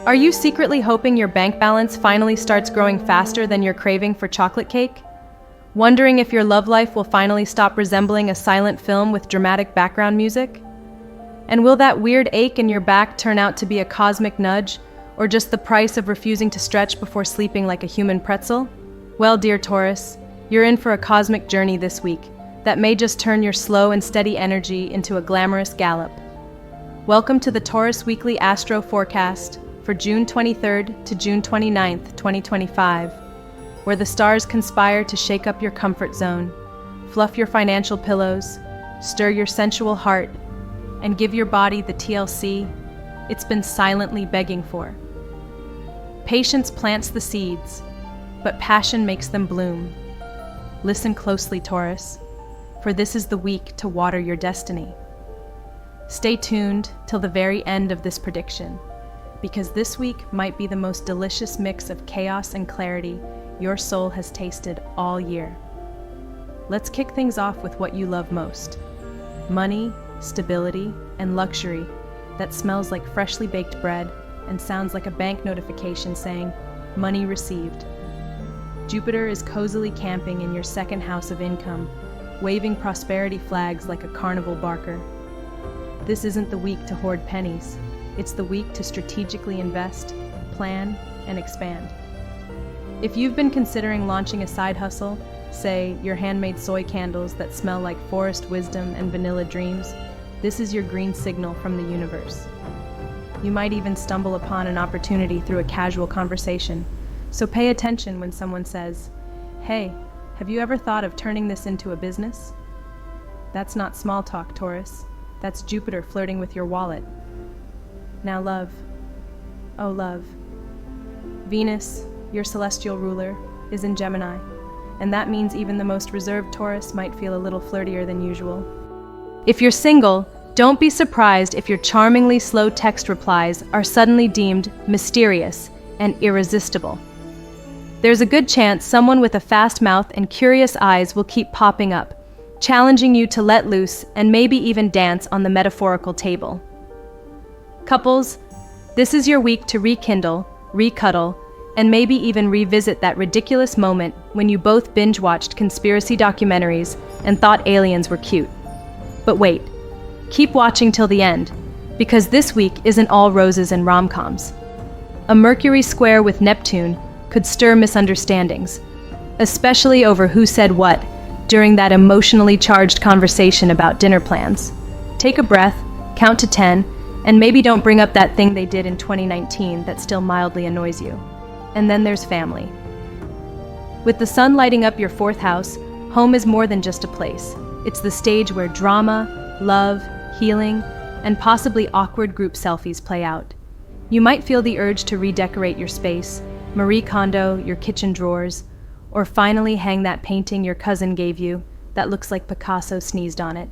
Are you secretly hoping your bank balance finally starts growing faster than your craving for chocolate cake? Wondering if your love life will finally stop resembling a silent film with dramatic background music? And will that weird ache in your back turn out to be a cosmic nudge, or just the price of refusing to stretch before sleeping like a human pretzel? Well, dear Taurus, you're in for a cosmic journey this week that may just turn your slow and steady energy into a glamorous gallop. Welcome to the Taurus Weekly Astro Forecast for June 23rd to June 29th, 2025, where the stars conspire to shake up your comfort zone, fluff your financial pillows, stir your sensual heart, and give your body the TLC it's been silently begging for. Patience plants the seeds, but passion makes them bloom. Listen closely, Taurus, for this is the week to water your destiny. Stay tuned till the very end of this prediction, because this week might be the most delicious mix of chaos and clarity your soul has tasted all year. Let's kick things off with what you love most: money, stability, and luxury that smells like freshly baked bread and sounds like a bank notification saying, "Money received." Jupiter is cozily camping in your second house of income, waving prosperity flags like a carnival barker. This isn't the week to hoard pennies. It's the week to strategically invest, plan, and expand. If you've been considering launching a side hustle, say your handmade soy candles that smell like forest wisdom and vanilla dreams, this is your green signal from the universe. You might even stumble upon an opportunity through a casual conversation, so pay attention when someone says, "Hey, have you ever thought of turning this into a business?" That's not small talk, Taurus. That's Jupiter flirting with your wallet. Now love. Oh love. Venus, your celestial ruler, is in Gemini, and that means even the most reserved Taurus might feel a little flirtier than usual. If you're single, don't be surprised if your charmingly slow text replies are suddenly deemed mysterious and irresistible. There's a good chance someone with a fast mouth and curious eyes will keep popping up, challenging you to let loose and maybe even dance on the metaphorical table. Couples, this is your week to rekindle, recuddle, and maybe even revisit that ridiculous moment when you both binge-watched conspiracy documentaries and thought aliens were cute. But wait, keep watching till the end, because this week isn't all roses and rom-coms. A Mercury square with Neptune could stir misunderstandings, especially over who said what during that emotionally charged conversation about dinner plans. Take a breath, count to 10, and maybe don't bring up that thing they did in 2019 that still mildly annoys you. And then there's family. With the sun lighting up your fourth house, home is more than just a place. It's the stage where drama, love, healing, and possibly awkward group selfies play out. You might feel the urge to redecorate your space, Marie Kondo your kitchen drawers, or finally hang that painting your cousin gave you that looks like Picasso sneezed on it.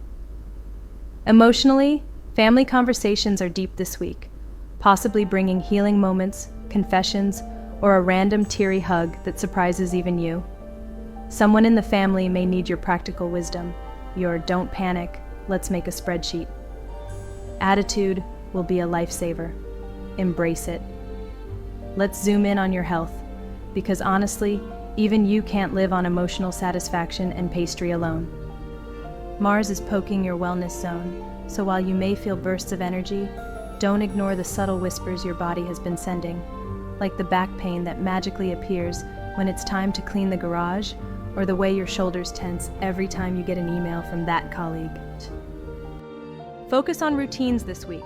Emotionally, family conversations are deep this week, possibly bringing healing moments, confessions, or a random teary hug that surprises even you. Someone in the family may need your practical wisdom, your "don't panic, let's make a spreadsheet." Attitude will be a lifesaver. Embrace it. Let's zoom in on your health, because honestly, even you can't live on emotional satisfaction and pastry alone. Mars is poking your wellness zone, so while you may feel bursts of energy, don't ignore the subtle whispers your body has been sending, like the back pain that magically appears when it's time to clean the garage, or the way your shoulders tense every time you get an email from that colleague. Focus on routines this week.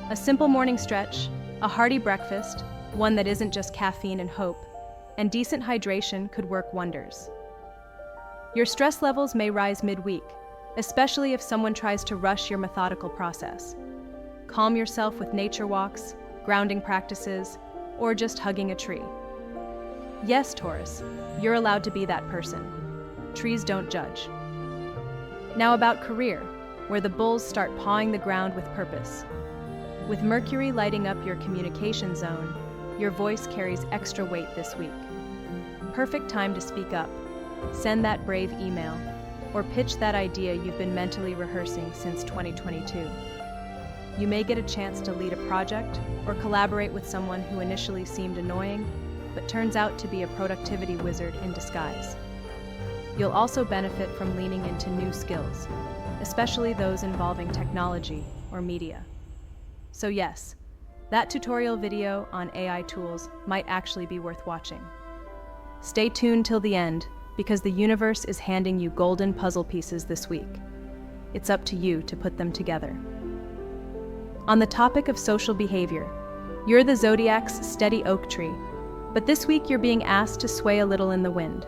A simple morning stretch, a hearty breakfast, one that isn't just caffeine and hope, and decent hydration could work wonders. Your stress levels may rise midweek, especially if someone tries to rush your methodical process. Calm yourself with nature walks, grounding practices, or just hugging a tree. Yes, Taurus, you're allowed to be that person. Trees don't judge. Now about career, where the bulls start pawing the ground with purpose. With Mercury lighting up your communication zone, your voice carries extra weight this week. Perfect time to speak up, send that brave email, or pitch that idea you've been mentally rehearsing since 2022. You may get a chance to lead a project or collaborate with someone who initially seemed annoying, but turns out to be a productivity wizard in disguise. You'll also benefit from leaning into new skills, especially those involving technology or media. So yes, that tutorial video on AI tools might actually be worth watching. Stay tuned till the end, because the universe is handing you golden puzzle pieces this week. It's up to you to put them together. On the topic of social behavior, you're the Zodiac's steady oak tree, but this week you're being asked to sway a little in the wind.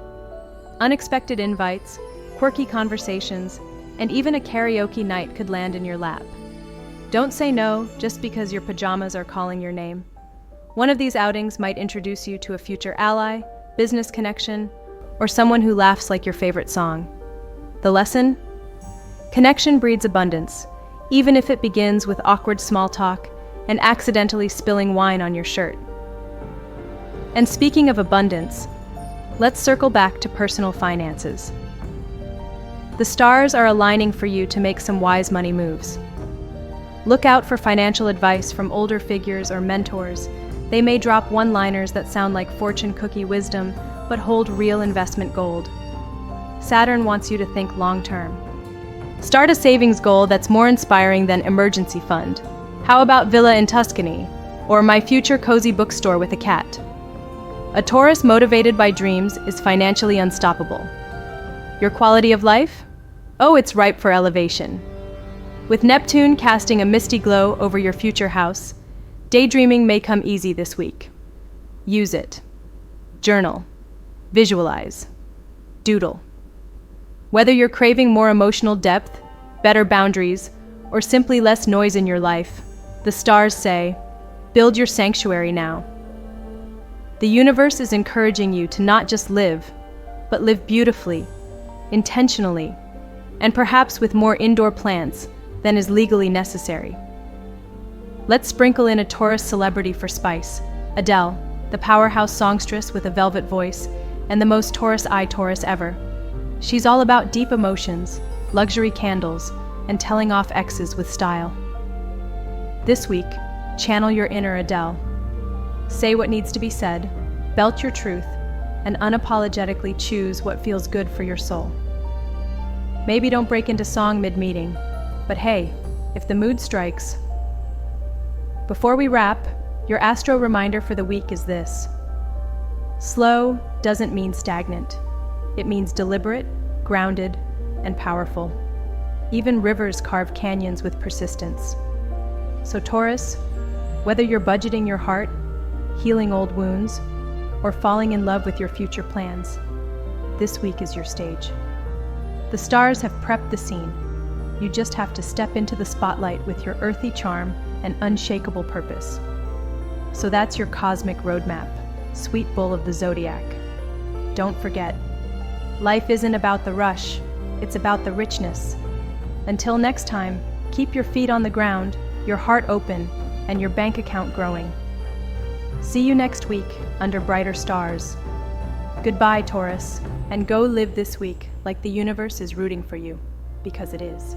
Unexpected invites, quirky conversations, and even a karaoke night could land in your lap. Don't say no just because your pajamas are calling your name. One of these outings might introduce you to a future ally, business connection, or someone who laughs like your favorite song. The lesson? Connection breeds abundance, even if it begins with awkward small talk and accidentally spilling wine on your shirt. And speaking of abundance, let's circle back to personal finances. The stars are aligning for you to make some wise money moves. Look out for financial advice from older figures or mentors. They may drop one-liners that sound like fortune cookie wisdom, but hold real investment gold. Saturn wants you to think long-term. Start a savings goal that's more inspiring than emergency fund. How about villa in Tuscany? Or my future cozy bookstore with a cat? A Taurus motivated by dreams is financially unstoppable. Your quality of life? Oh, it's ripe for elevation. With Neptune casting a misty glow over your future house, daydreaming may come easy this week. Use it. Journal. Visualize. Doodle. Whether you're craving more emotional depth, better boundaries, or simply less noise in your life, the stars say, build your sanctuary now. The universe is encouraging you to not just live, but live beautifully, intentionally, and perhaps with more indoor plants than is legally necessary. Let's sprinkle in a Taurus celebrity for spice. Adele, the powerhouse songstress with a velvet voice, and the most Taurus-eye Taurus ever. She's all about deep emotions, luxury candles, and telling off exes with style. This week, channel your inner Adele. Say what needs to be said, belt your truth, and unapologetically choose what feels good for your soul. Maybe don't break into song mid-meeting, but hey, if the mood strikes. Before we wrap, your Astro reminder for the week is this. Slow doesn't mean stagnant. It means deliberate, grounded, and powerful. Even rivers carve canyons with persistence. So Taurus, whether you're budgeting your heart, healing old wounds, or falling in love with your future plans, this week is your stage. The stars have prepped the scene. You just have to step into the spotlight with your earthy charm and unshakable purpose. So that's your cosmic roadmap, sweet bull of the Zodiac. Don't forget, life isn't about the rush, it's about the richness. Until next time, keep your feet on the ground, your heart open, and your bank account growing. See you next week under brighter stars. Goodbye, Taurus, and go live this week like the universe is rooting for you, because it is.